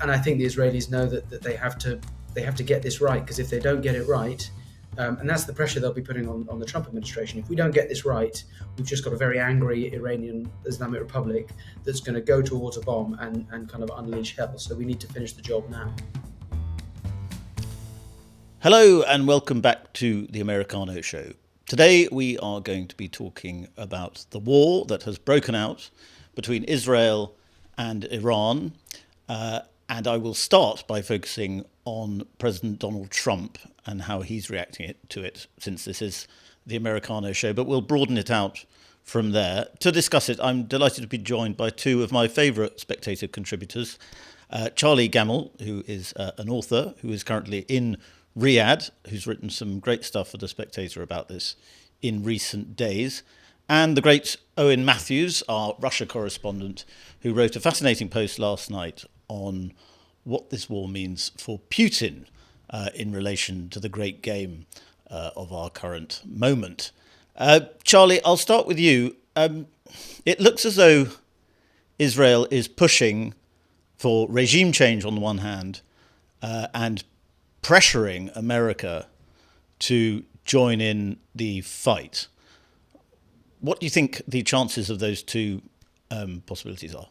I think the Israelis know that they have to get this right, because if they don't get it right, and that's the pressure they'll be putting on the Trump administration. If we don't get this right, we've just got a very angry Iranian Islamic Republic that's going to go towards a bomb and kind of unleash hell. So we need to finish the job now. Hello and welcome back to the Americano Show. Today we are going to be talking about the war that has broken out between Israel and Iran. And I will start by focusing on President Donald Trump and how he's reacting to it, since this is the Americano Show. But we'll broaden it out from there. To discuss it, I'm delighted to be joined by two of my favourite Spectator contributors. Charlie Gamble, who is an author who is currently in Riyadh, who's written some great stuff for The Spectator about this in recent days. And the great Owen Matthews, our Russia correspondent, who wrote a fascinating post last night on what this war means for Putin in relation to the great game of our current moment. Charlie, I'll start with you. It looks as though Israel is pushing for regime change on the one hand and pressuring America to join in the fight. What do you think the chances of those two possibilities are?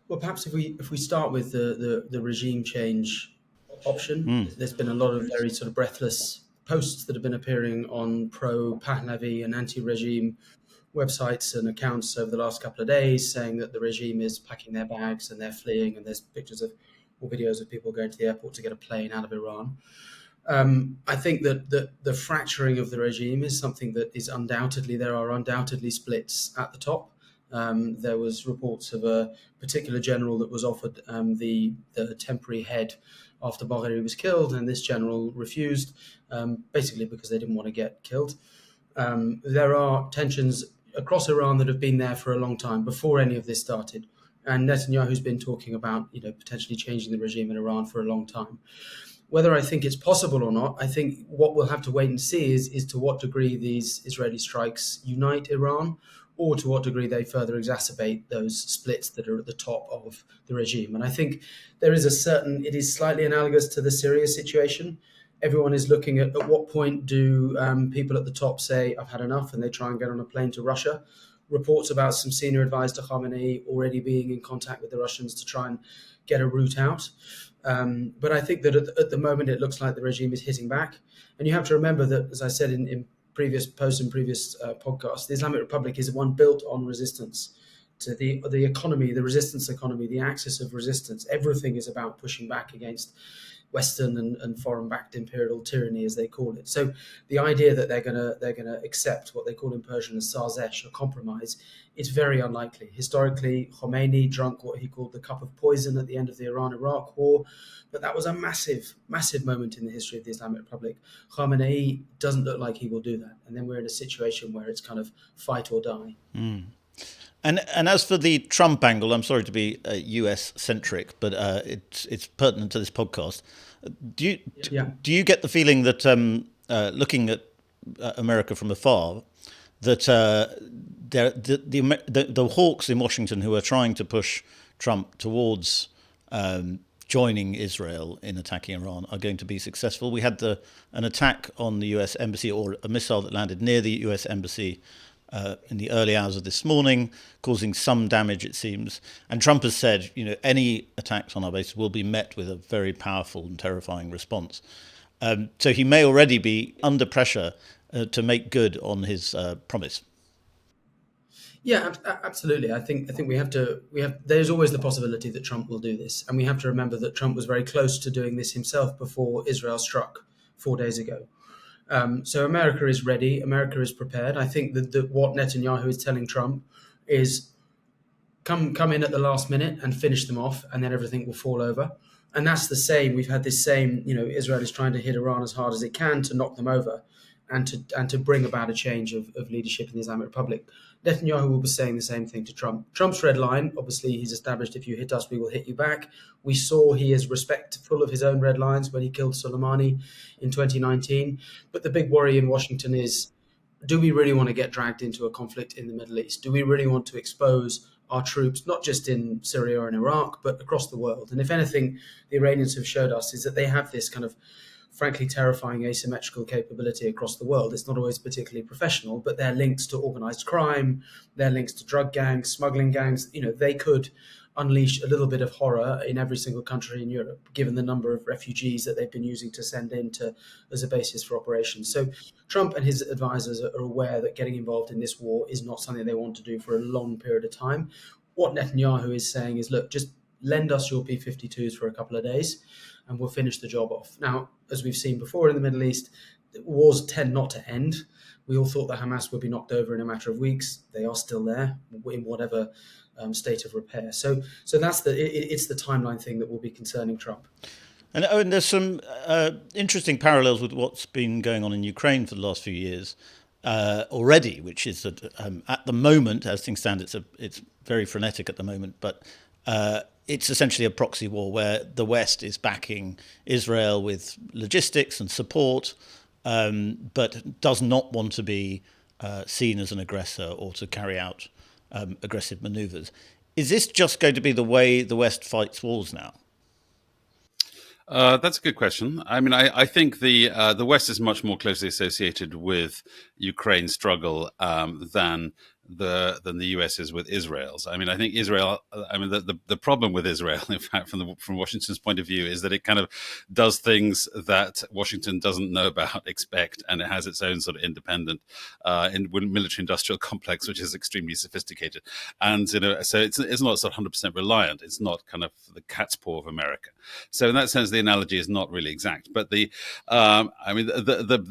Well, perhaps if we start with the regime change option, there's been a lot of very sort of breathless posts that have been appearing on pro-Pahlavi and anti-regime websites and accounts over the last couple of days, saying that the regime is packing their bags and they're fleeing, and there's pictures of or videos of people going to the airport to get a plane out of Iran. I think that the fracturing of the regime is something that is there are undoubtedly splits at the top. There was reports of a particular general that was offered the temporary head after Bagheri was killed, and this general refused, basically because they didn't want to get killed. There are tensions across Iran that have been there for a long time, before any of this started. And Netanyahu's been talking about, potentially changing the regime in Iran for a long time. Whether I think it's possible or not, I think what we'll have to wait and see is to what degree these Israeli strikes unite Iran, or to what degree they further exacerbate those splits that are at the top of the regime. And I think it is slightly analogous to the Syria situation. Everyone is looking at what point do people at the top say, I've had enough, and they try and get on a plane to Russia. Reports about some senior advisor Khamenei already being in contact with the Russians to try and get a route out. But I think that at the moment it looks like the regime is hitting back. And you have to remember that, as I said in previous posts and previous podcasts, the Islamic Republic is one built on resistance to the economy, the resistance economy, the axis of resistance. Everything is about pushing back against Western and foreign-backed imperial tyranny, as they call it. So the idea that they're gonna accept what they call in Persian a sazesh, a compromise, is very unlikely. Historically, Khomeini drank what he called the cup of poison at the end of the Iran-Iraq war, but that was a massive, massive moment in the history of the Islamic Republic. Khamenei doesn't look like he will do that, and then we're in a situation where it's kind of fight or die. And as for the Trump angle, I'm sorry to be US-centric, but it's pertinent to this podcast. Do you get the feeling that, looking at America from afar, that the hawks in Washington who are trying to push Trump towards joining Israel in attacking Iran are going to be successful? We had an attack on the US embassy, or a missile that landed near the US embassy in the early hours of this morning, causing some damage, it seems. And Trump has said, any attacks on our base will be met with a very powerful and terrifying response. So he may already be under pressure to make good on his promise. Yeah, absolutely. I think there's always the possibility that Trump will do this. And we have to remember that Trump was very close to doing this himself before Israel struck 4 days ago. So America is ready. America is prepared. I think that what Netanyahu is telling Trump is come in at the last minute and finish them off, and then everything will fall over. And that's the same. We've had this same, Israel is trying to hit Iran as hard as it can to knock them over and to bring about a change of leadership in the Islamic Republic. Netanyahu will be saying the same thing to Trump. Trump's red line, obviously, he's established, if you hit us, we will hit you back. We saw he is respectful of his own red lines when he killed Soleimani in 2019. But the big worry in Washington is, do we really want to get dragged into a conflict in the Middle East? Do we really want to expose our troops, not just in Syria and Iraq, but across the world. And if anything, the Iranians have showed us is that they have this kind of frankly terrifying asymmetrical capability across the world. It's not always particularly professional, but their links to organized crime, their links to drug gangs, smuggling gangs, they could unleash a little bit of horror in every single country in Europe, given the number of refugees that they've been using to send in as a basis for operations. So Trump and his advisors are aware that getting involved in this war is not something they want to do for a long period of time. What Netanyahu is saying is, look, just lend us your P-52s for a couple of days and we'll finish the job off. Now, as we've seen before in the Middle East, wars tend not to end. We all thought that Hamas would be knocked over in a matter of weeks. They are still there in whatever state of repair. So that's it's the timeline thing that will be concerning Trump. And Owen, there's some interesting parallels with what's been going on in Ukraine for the last few years already, which is that at the moment, as things stand, it's very frenetic at the moment, but it's essentially a proxy war where the West is backing Israel with logistics and support, but does not want to be seen as an aggressor or to carry out aggressive maneuvers. Is this just going to be the way the West fights wars now? That's a good question. I mean, I think the West is much more closely associated with Ukraine's struggle than the US is with Israel's. I mean, I think Israel. I mean, the problem with Israel, in fact, from Washington's point of view, is that it kind of does things that Washington doesn't know about, expect, and it has its own sort of independent military-industrial complex, which is extremely sophisticated, and so it's not sort of 100% reliant. It's not kind of the cat's paw of America. So in that sense, the analogy is not really exact. But the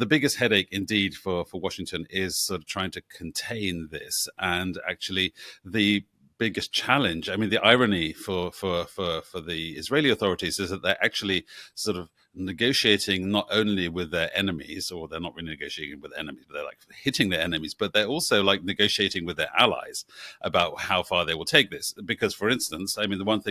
biggest headache indeed for Washington is sort of trying to contain this. And actually, the biggest challenge, I mean, the irony for the Israeli authorities is that they're actually sort of negotiating not only with their enemies, or they're not really negotiating with enemies, but they're like hitting their enemies, but they're also like negotiating with their allies about how far they will take this. Because, for instance, I mean, one of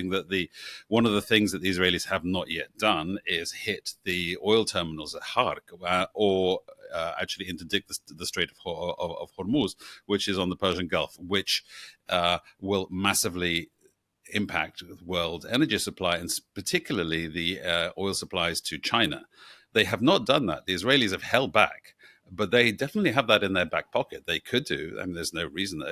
the things that the Israelis have not yet done is hit the oil terminals at Hark, or actually interdict the Strait of Hormuz, which is on the Persian Gulf, which will massively impact world energy supply, and particularly the oil supplies to China. They have not done that. The Israelis have held back, but they definitely have that in their back pocket. They could do. I mean, there's no reason.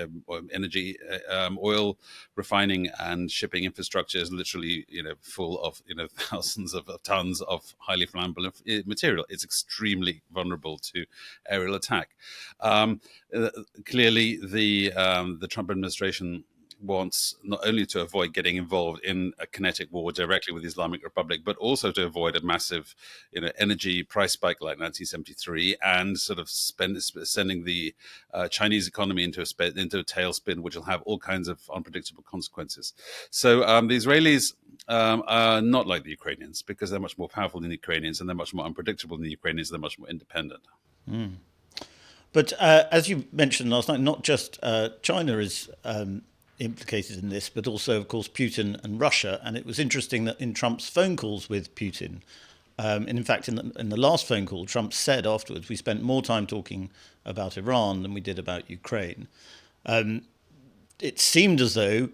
Oil refining and shipping infrastructure is literally, full of, thousands of tons of highly flammable material. It's extremely vulnerable to aerial attack. Clearly, the Trump administration wants not only to avoid getting involved in a kinetic war directly with the Islamic Republic, but also to avoid a massive, energy price spike like 1973, and sort of sending the Chinese economy into a tailspin, which will have all kinds of unpredictable consequences. So the Israelis are not like the Ukrainians, because they're much more powerful than the Ukrainians, and they're much more unpredictable than the Ukrainians. They're much more independent. Mm. But as you mentioned last night, not just China is implicated in this, but also, of course, Putin and Russia. And it was interesting that in Trump's phone calls with Putin, and in fact, in the last phone call, Trump said afterwards, we spent more time talking about Iran than we did about Ukraine. It seemed as though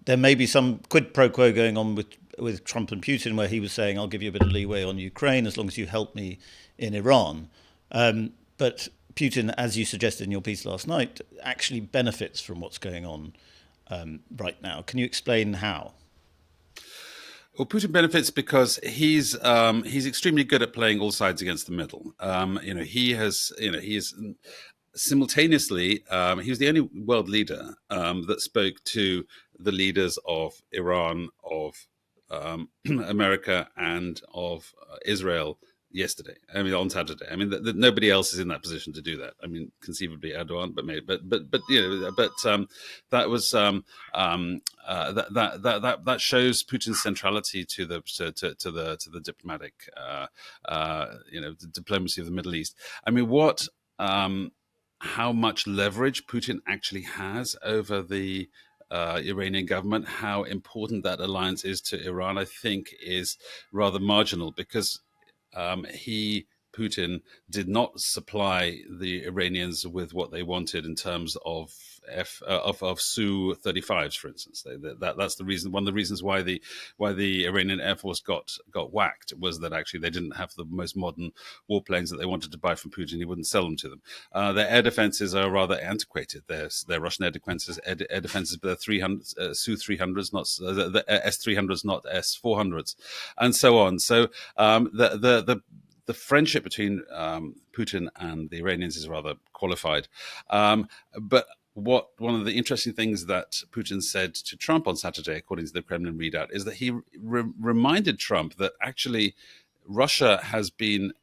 there may be some quid pro quo going on with Trump and Putin, where he was saying, I'll give you a bit of leeway on Ukraine as long as you help me in Iran. But Putin, as you suggested in your piece last night, actually benefits from what's going on right now. Can you explain how? Well, Putin benefits because he's extremely good at playing all sides against the middle. He is simultaneously he was the only world leader that spoke to the leaders of Iran, of America, and of Israel yesterday. I mean, on Saturday. I mean, nobody else is in that position to do that. I mean, conceivably Erdogan, but maybe, but that was that shows Putin's centrality to the diplomatic, the diplomacy of the Middle East. I mean, how much leverage Putin actually has over the Iranian government, how important that alliance is to Iran, I think is rather marginal, because Putin did not supply the Iranians with what they wanted in terms of Su-35s, for instance. That's the reason. One of the reasons why the Iranian Air Force got whacked was that actually they didn't have the most modern warplanes that they wanted to buy from Putin. He wouldn't sell them to them. Their air defenses are rather antiquated. Their Russian air defenses, but they're 300 Su-300s, not the S-300s, not S-400s, and so on. So the friendship between Putin and the Iranians is rather qualified. But one of the interesting things that Putin said to Trump on Saturday, according to the Kremlin readout, is that he reminded Trump that actually Russia has been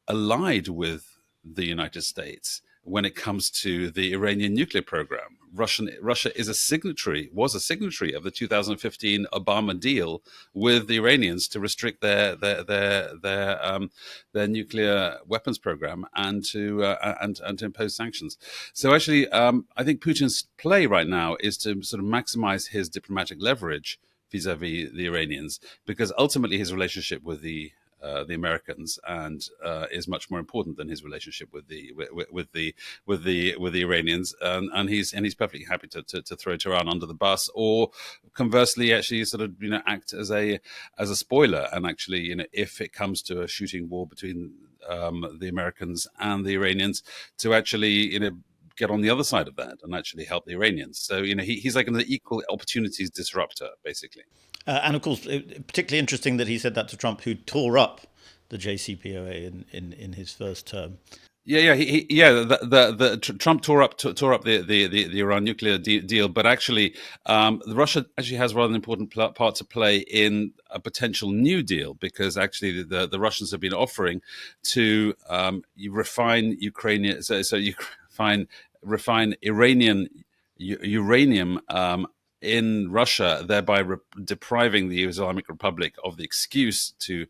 allied with the United States when it comes to the Iranian nuclear program. Russia was a signatory of the 2015 Obama deal with the Iranians to restrict their nuclear weapons program and to impose sanctions. So actually, I think Putin's play right now is to sort of maximize his diplomatic leverage vis-a-vis the Iranians, because ultimately his relationship with the Americans and is much more important than his relationship with the Iranians, and he's perfectly happy to throw Tehran under the bus, or conversely, actually sort of act as a spoiler, and actually if it comes to a shooting war between the Americans and the Iranians, to actually get on the other side of that and actually help the Iranians. So he's like an equal opportunities disruptor, basically. And of course, particularly interesting that he said that to Trump, who tore up the JCPOA in his first term. Trump tore up the Iran nuclear deal, but actually, Russia actually has rather an important part to play in a potential new deal, because actually the Russians have been offering to refine Ukrainian, refine Iranian uranium in Russia, thereby depriving the Islamic Republic of the excuse to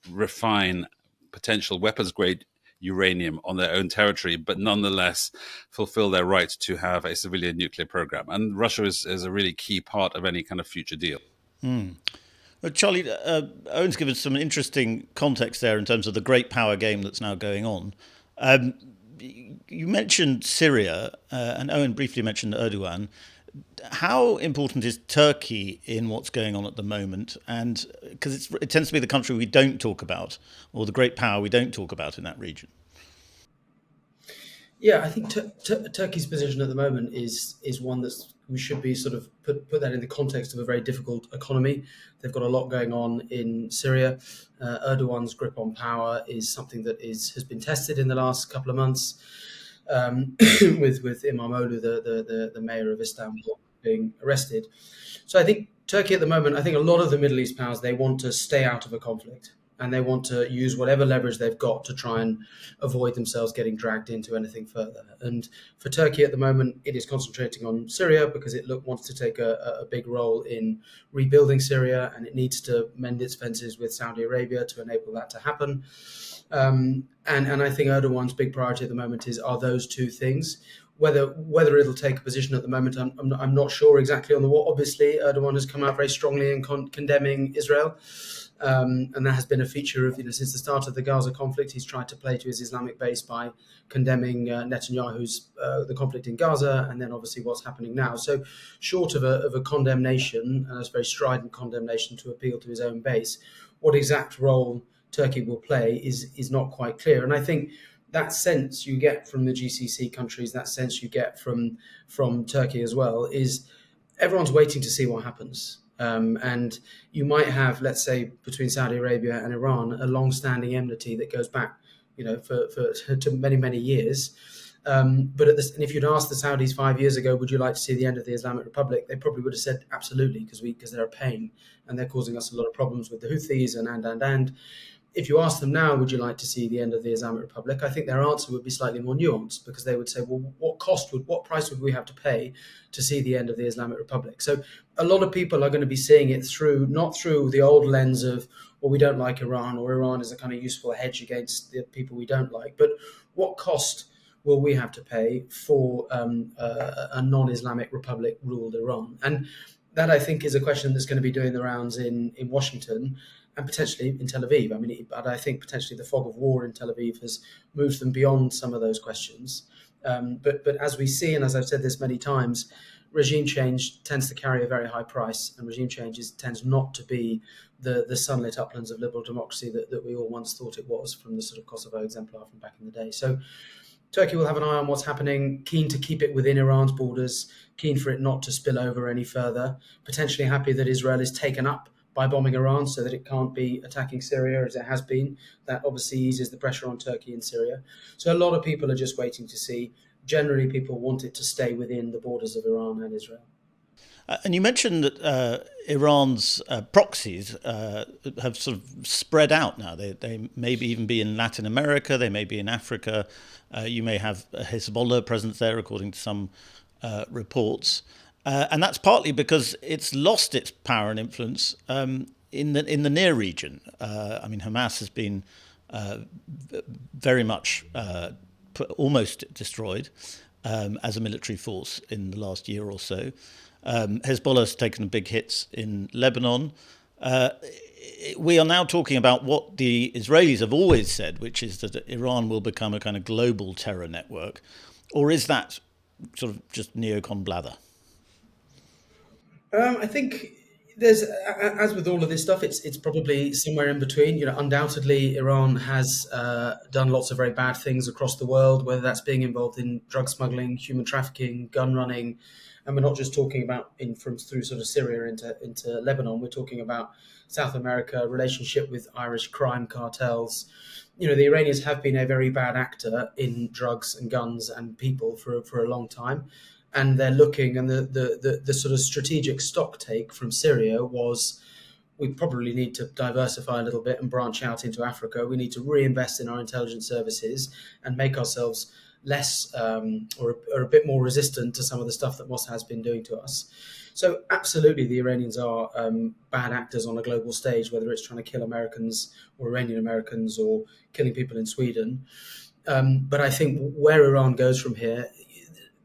refine potential weapons-grade uranium on their own territory, but nonetheless fulfill their right to have a civilian nuclear program. And Russia is a really key part of any kind of future deal. Well, Charlie, Owen's given some interesting context there in terms of the great power game that's now going on. You mentioned Syria, and Owen briefly mentioned Erdogan. How important is Turkey in what's going on at the moment? And because it tends to be the country we don't talk about, or the great power we don't talk about in that region. Yeah, I think Turkey's position at the moment is one that we should be sort of put that in the context of a very difficult economy. They've got a lot going on in Syria. Erdogan's grip on power is something that has been tested in the last couple of months. With Imamoglu, the mayor of Istanbul, being arrested. So I think Turkey at the moment, I think a lot of the Middle East powers, they want to stay out of a conflict, and they want to use whatever leverage they've got to try and avoid themselves getting dragged into anything further. And for Turkey at the moment, it is concentrating on Syria because it wants to take a big role in rebuilding Syria, and it needs to mend its fences with Saudi Arabia to enable that to happen. And I think Erdogan's big priority at the moment are those two things. Whether it'll take a position at the moment, I'm not sure exactly on the what. Obviously, Erdogan has come out very strongly in condemning Israel, and that has been a feature of since the start of the Gaza conflict. He's tried to play to his Islamic base by condemning Netanyahu's the conflict in Gaza, and then obviously what's happening now. So, short of a condemnation, and a very strident condemnation to appeal to his own base, what exact role Turkey will play is not quite clear. And I think that sense you get from the GCC countries, that sense you get from Turkey as well, is everyone's waiting to see what happens. And you might have, let's say, between Saudi Arabia and Iran, a long-standing enmity that goes back, to many, many years. But and if you'd asked the Saudis 5 years ago, would you like to see the end of the Islamic Republic? They probably would have said absolutely, because they're a pain and they're causing us a lot of problems with the Houthis and. If you ask them now, would you like to see the end of the Islamic Republic? I think their answer would be slightly more nuanced, because they would say, well, what price would we have to pay to see the end of the Islamic Republic? So a lot of people are going to be seeing it not through the old lens of, well, we don't like Iran, or Iran is a kind of useful hedge against the people we don't like, but what cost will we have to pay for a non-Islamic Republic ruled Iran? And that, I think, is a question that's going to be doing the rounds in Washington, and potentially in Tel Aviv. But I think potentially the fog of war in Tel Aviv has moved them beyond some of those questions. But as we see, and as I've said this many times, regime change tends to carry a very high price, and regime change tends not to be the sunlit uplands of liberal democracy that we all once thought it was, from the sort of Kosovo exemplar from back in the day. So Turkey will have an eye on what's happening, keen to keep it within Iran's borders, keen for it not to spill over any further, potentially happy that Israel is taken up by bombing Iran so that it can't be attacking Syria as it has been. That obviously eases the pressure on Turkey and Syria. So a lot of people are just waiting to see. Generally, people want it to stay within the borders of Iran and Israel. And you mentioned that Iran's proxies have sort of spread out now. They maybe even be in Latin America, they may be in Africa. You may have a Hezbollah presence there, according to some reports. And that's partly because it's lost its power and influence in the near region. I mean, Hamas has been very much almost destroyed as a military force in the last year or so. Hezbollah has taken big hits in Lebanon. We are now talking about what the Israelis have always said, which is that Iran will become a kind of global terror network. Or is that sort of just neocon blather? I think there's, as with all of this stuff, it's probably somewhere in between. You know, undoubtedly, Iran has done lots of very bad things across the world, whether that's being involved in drug smuggling, human trafficking, gun running. And we're not just talking about through sort of Syria into Lebanon. We're talking about South America, relationship with Irish crime cartels. You know, the Iranians have been a very bad actor in drugs and guns and people for a long time. And they're looking, and the sort of strategic stock take from Syria was, we probably need to diversify a little bit and branch out into Africa. We need to reinvest in our intelligence services and make ourselves less or a bit more resistant to some of the stuff that Mossad has been doing to us. So absolutely, the Iranians are bad actors on a global stage, whether it's trying to kill Americans or Iranian Americans or killing people in Sweden. But I think where Iran goes from here,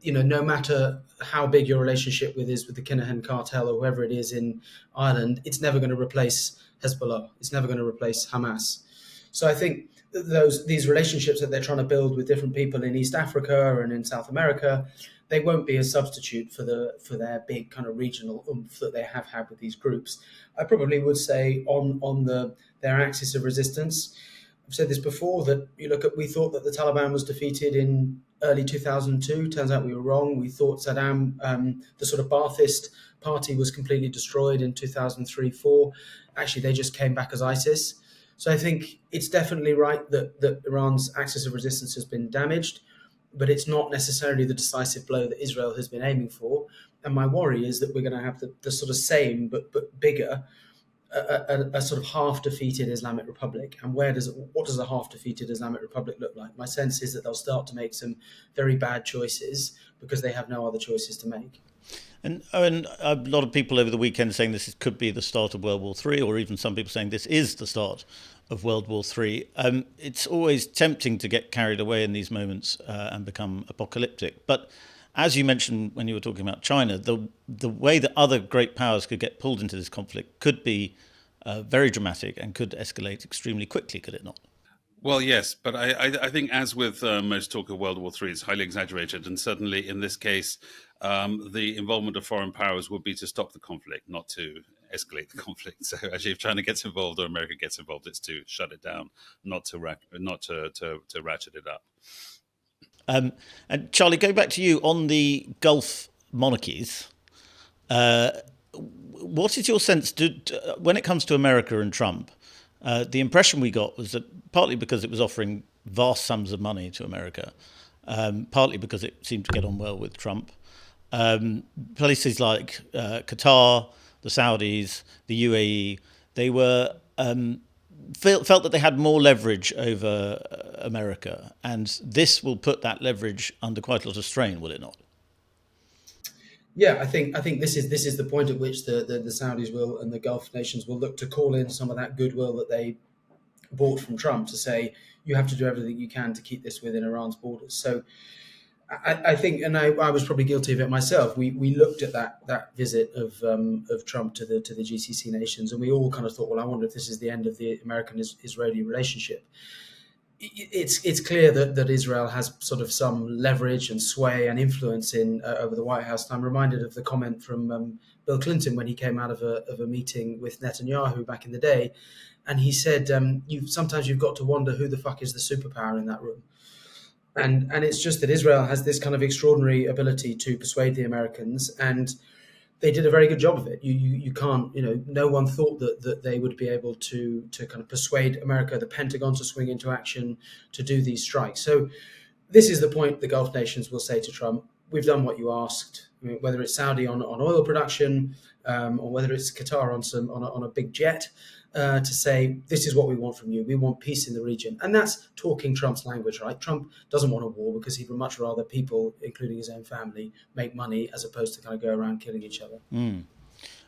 you know, no matter how big your relationship is with the Kinahan cartel or whoever it is in Ireland, it's never going to replace Hezbollah. It's never going to replace Hamas. So I think these relationships that they're trying to build with different people in East Africa and in South America, they won't be a substitute for their big kind of regional oomph that they have had with these groups. I probably would say on their axis of resistance, I've said this before, that we thought that the Taliban was defeated in early 2002. Turns out we were wrong. We thought Saddam, the sort of Ba'athist party, was completely destroyed in 2003-4. Actually, they just came back as ISIS. So I think it's definitely right that Iran's axis of resistance has been damaged, but it's not necessarily the decisive blow that Israel has been aiming for. And my worry is that we're going to have the sort of same but bigger, a sort of half-defeated Islamic Republic. And what does a half-defeated Islamic Republic look like? My sense is that they'll start to make some very bad choices because they have no other choices to make. And a lot of people over the weekend saying this could be the start of World War III, or even some people saying this is the start of World War III. It's always tempting to get carried away in these moments and become apocalyptic. But as you mentioned when you were talking about China, the way that other great powers could get pulled into this conflict could be very dramatic and could escalate extremely quickly, could it not? Well, yes, but I think, as with most talk of World War III, it's highly exaggerated. And certainly in this case, the involvement of foreign powers would be to stop the conflict, not to escalate the conflict. So actually, if China gets involved or America gets involved, it's to shut it down, not to ratchet it up. And Charlie, going back to you on the Gulf monarchies, what is your sense when it comes to America and Trump? The impression we got was that partly because it was offering vast sums of money to America, partly because it seemed to get on well with Trump. Places like Qatar, the Saudis, the UAE, they were felt that they had more leverage over America, and this will put that leverage under quite a lot of strain, will it not? Yeah, I think this is the point at which the Saudis will, and the Gulf nations will, look to call in some of that goodwill that they bought from Trump, to say you have to do everything you can to keep this within Iran's borders. So I think, and I was probably guilty of it myself. We looked at that visit of Trump to the GCC nations, and we all kind of thought, well, I wonder if this is the end of the American-Israeli relationship. it's clear that Israel has sort of some leverage and sway and influence in over the White House. And I'm reminded of the comment from Bill Clinton when he came out of a meeting with Netanyahu back in the day, and he said, sometimes you've got to wonder who the fuck is the superpower in that room." And it's just that Israel has this kind of extraordinary ability to persuade the Americans, and they did a very good job of it. You can't, no one thought that they would be able to kind of persuade America, the Pentagon, to swing into action to do these strikes. So this is the point the Gulf nations will say to Trump: "We've done what you asked." I mean, whether it's Saudi on oil production, or whether it's Qatar on a big jet, to say, "This is what we want from you. We want peace in the region." And that's talking Trump's language, right? Trump doesn't want a war because he would much rather people, including his own family, make money as opposed to kind of go around killing each other.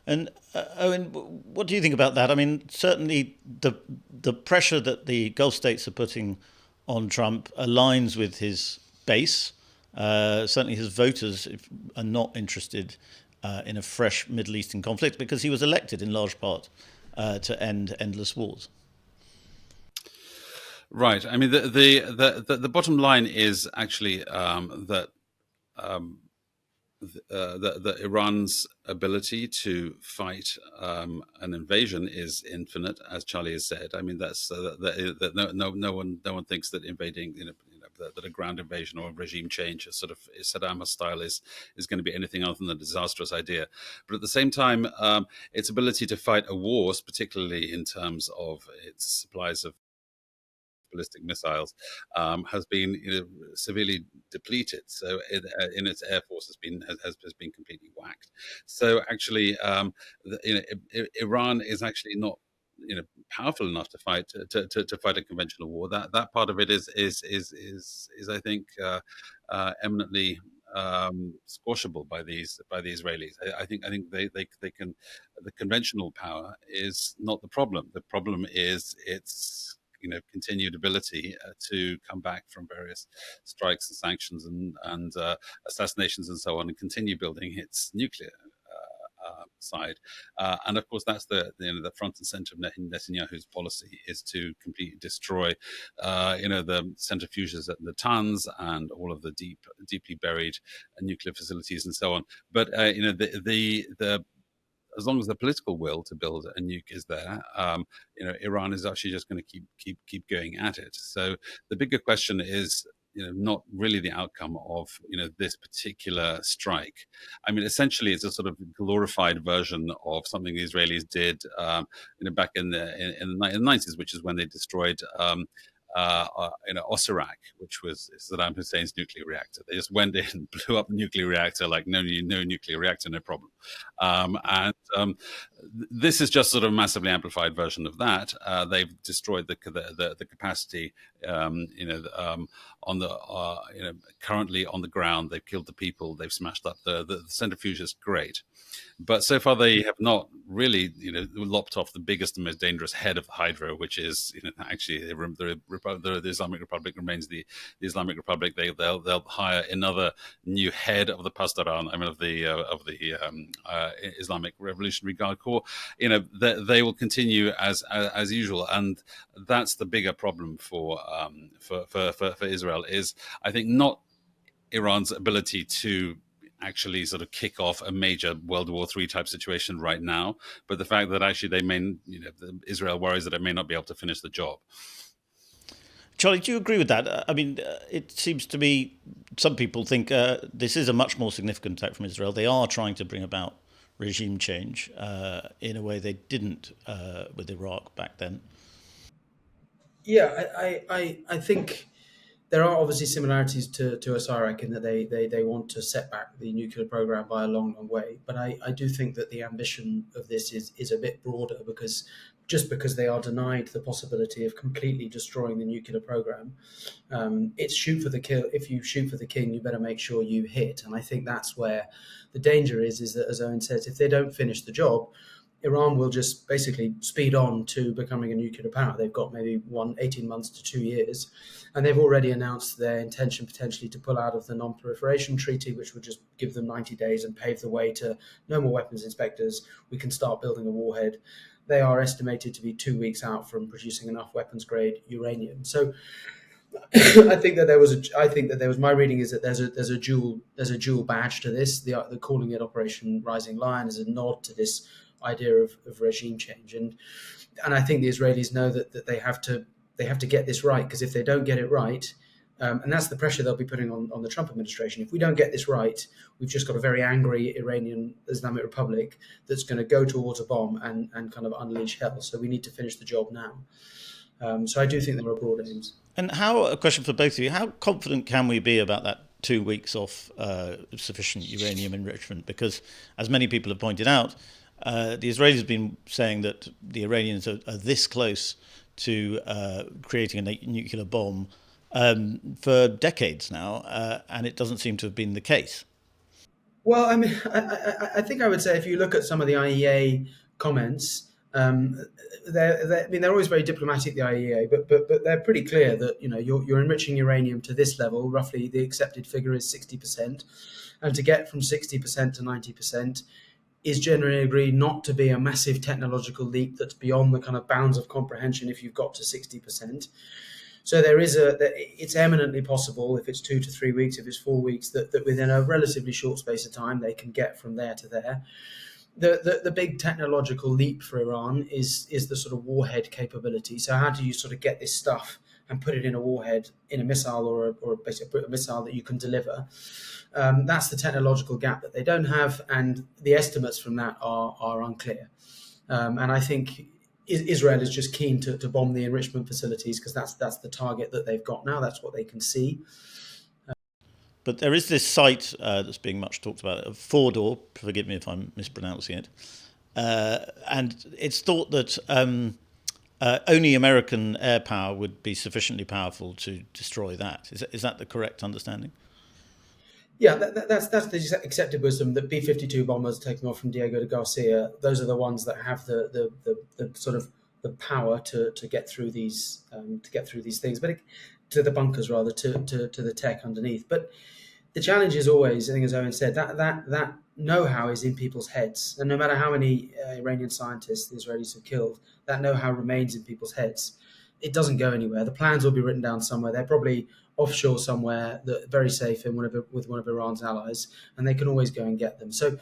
And Owen, what do you think about that? I mean, certainly the pressure that the Gulf states are putting on Trump aligns with his base. Certainly his voters are not interested in a fresh Middle Eastern conflict because he was elected in large part to end endless wars. Right. I mean, the bottom line is actually that Iran's ability to fight an invasion is infinite, as Charlie has said. I mean, that's no one thinks that invading, that a ground invasion or a regime change, a sort of Saddam style, is going to be anything other than a disastrous idea. But at the same time, its ability to fight a war, particularly in terms of its supplies of ballistic missiles, has been severely depleted. So in its air force has been completely whacked. So actually, Iran is actually not powerful enough to fight a conventional war. That part of it is I think eminently squashable by the Israelis. I think they can. The conventional power is not the problem. The problem is its continued ability to come back from various strikes and sanctions and assassinations and so on, and continue building its nuclear side. And of course, that's the front and center of Netanyahu's policy, is to completely destroy, the centrifuges at the Natanz and all of the deeply buried nuclear facilities and so on. But the as long as the political will to build a nuke is there, Iran is actually just going to keep going at it. So the bigger question is, not really the outcome of this particular strike. I mean, essentially, it's a sort of glorified version of something the Israelis did, back in the 90s, which is when they destroyed. Osirak, which was Saddam Hussein's nuclear reactor. They just went in, blew up the nuclear reactor, like no nuclear reactor, no problem. This is just sort of a massively amplified version of that. They've destroyed the capacity, on the currently on the ground. They've killed the people. They've smashed up the centrifuge is great. But so far, they have not really, lopped off the biggest and most dangerous head of the Hydra, which is, actually the Islamic Republic remains the Islamic Republic. They'll hire another new head of the Pasdaran, of the Islamic Revolutionary Guard Corps. They will continue as usual, and that's the bigger problem for Israel. Is, I think, not Iran's ability to actually sort of kick off a major World War III type situation right now, but the fact that actually Israel worries that it may not be able to finish the job. Charlie, do you agree with that? I mean, it seems to me some people think this is a much more significant attack from Israel. They are trying to bring about regime change in a way they didn't with Iraq back then. Yeah, I think there are obviously similarities to Osirak in that they want to set back the nuclear program by a long, long way. But I do think that the ambition of this is a bit broader, because they are denied the possibility of completely destroying the nuclear program, it's shoot for the kill. If you shoot for the king, you better make sure you hit. And I think that's where the danger is that, as Owen says, if they don't finish the job, Iran will just basically speed on to becoming a nuclear power. They've got maybe 18 months to 2 years, and they've already announced their intention potentially to pull out of the non-proliferation treaty, which would just give them 90 days and pave the way to no more weapons inspectors. We can start building a warhead. They are estimated to be 2 weeks out from producing enough weapons-grade uranium. So I think that there was. My reading is that there's a dual badge to this. The calling it Operation Rising Lion is a nod to this idea of regime change, and I think the Israelis know that they have to get this right, because if they don't get it right, and that's the pressure they'll be putting on the Trump administration. If we don't get this right, we've just got a very angry Iranian Islamic Republic that's going to go towards a bomb and kind of unleash hell. So we need to finish the job now. So I do think there are broad aims. And a question for both of you, how confident can we be about that 2 weeks off sufficient uranium enrichment? Because, as many people have pointed out, the Israelis have been saying that the Iranians are this close to creating a nuclear bomb for decades now, and it doesn't seem to have been the case. Well, I mean, I think I would say if you look at some of the IEA comments, they're always very diplomatic, the IEA, but they're pretty clear that you're enriching uranium to this level. Roughly, the accepted figure is 60%, and to get from 60% to 90% is generally agreed not to be a massive technological leap that's beyond the kind of bounds of comprehension if you've got to 60%. So it's eminently possible, if it's 2 to 3 weeks, if it's 4 weeks, that within a relatively short space of time they can get from there to there. The big technological leap for Iran is the sort of warhead capability. So how do you sort of get this stuff and put it in a warhead, in a missile, or basically a missile that you can deliver? That's the technological gap that they don't have, and the estimates from that are unclear. And I think Israel is just keen to bomb the enrichment facilities, because that's the target that they've got now. That's what they can see. But there is this site that's being much talked about, Fordor, forgive me if I'm mispronouncing it, and it's thought that only American air power would be sufficiently powerful to destroy that. Is that the correct understanding? Yeah, that's the accepted wisdom, that B-52 bombers taking off from Diego de Garcia, those are the ones that have the sort of the power to get through these things, but to the bunkers rather, to the tech underneath. But the challenge is always, I think, as Owen said, that know-how is in people's heads, and no matter how many Iranian scientists the Israelis have killed, that know-how remains in people's heads. It doesn't go anywhere. The plans will be written down somewhere. They're probably offshore somewhere, that very safe with one of Iran's allies, and they can always go and get them. So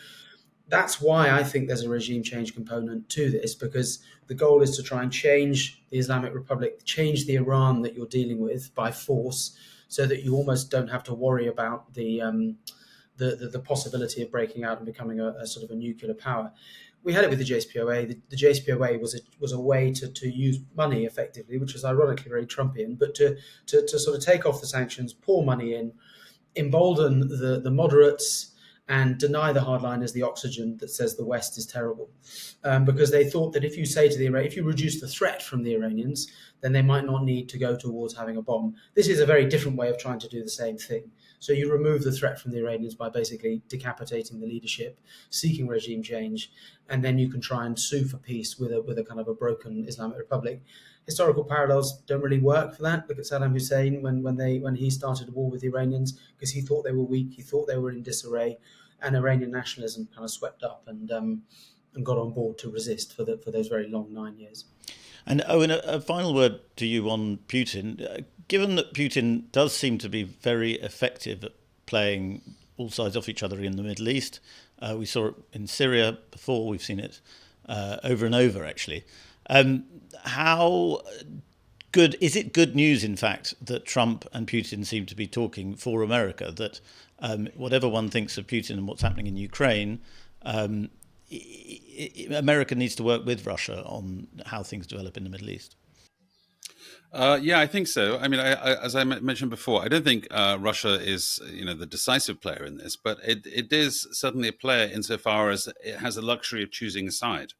that's why I think there's a regime change component to this, because the goal is to try and change the Islamic Republic, change the Iran that you're dealing with by force, so that you almost don't have to worry about the possibility of breaking out and becoming a sort of a nuclear power. We had it with the JCPOA. The JCPOA was a way to use money effectively, which was ironically very Trumpian, but to sort of take off the sanctions, pour money in, embolden the moderates, and deny the hardliners the oxygen that says the West is terrible, because they thought that if you reduce the threat from the Iranians, then they might not need to go towards having a bomb. This is a very different way of trying to do the same thing. So you remove the threat from the Iranians by basically decapitating the leadership, seeking regime change, and then you can try and sue for peace with a kind of a broken Islamic Republic. Historical parallels don't really work for that. Look at Saddam Hussein when he started a war with the Iranians, because he thought they were weak, he thought they were in disarray, and Iranian nationalism kind of swept up and got on board to resist for those very long 9 years. And Owen, a final word to you on Putin. Given that Putin does seem to be very effective at playing all sides off each other in the Middle East, we saw it in Syria before, we've seen it over and over, actually. How good is it? Good news, in fact, that Trump and Putin seem to be talking for America, that whatever one thinks of Putin and what's happening in Ukraine, America needs to work with Russia on how things develop in the Middle East. Yeah, I think so. I mean, as I mentioned before, I don't think Russia is, the decisive player in this, but it is certainly a player insofar as it has the luxury of choosing a side.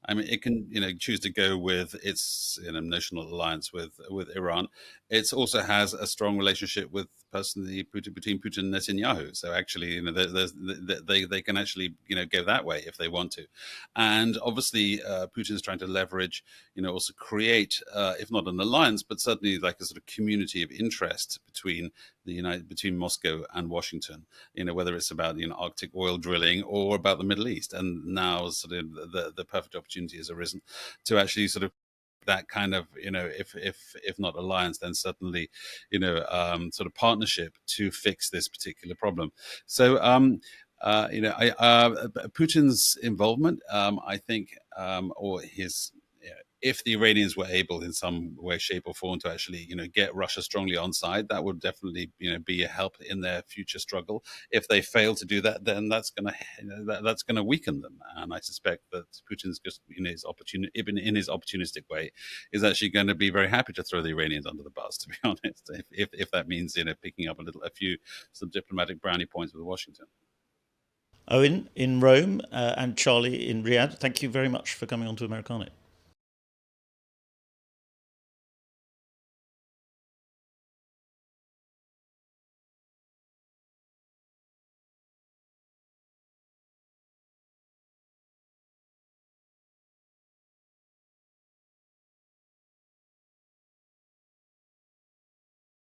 I mean, it can, choose to go with its, notional alliance with Iran. It also has a strong relationship with personally between Putin and Netanyahu. So actually, they can actually, go that way if they want to. And obviously, Putin is trying to leverage, also create, if not an alliance, but certainly like a sort of community of interest between between Moscow and Washington. Whether it's about Arctic oil drilling or about the Middle East. And now, sort of the perfect opportunity has arisen to actually sort of that kind of, if not alliance, then certainly, sort of partnership to fix this particular problem. So, Putin's involvement, I think, or his, if the Iranians were able in some way, shape, or form to actually, get Russia strongly on side, that would definitely, be a help in their future struggle. If they fail to do that, then that's going to that's going to weaken them. And I suspect that Putin's just even in his opportunistic way, is actually going to be very happy to throw the Iranians under the bus. To be honest, if that means picking up a few some diplomatic brownie points with Washington. Owen in Rome and Charlie in Riyadh, thank you very much for coming on to Americano.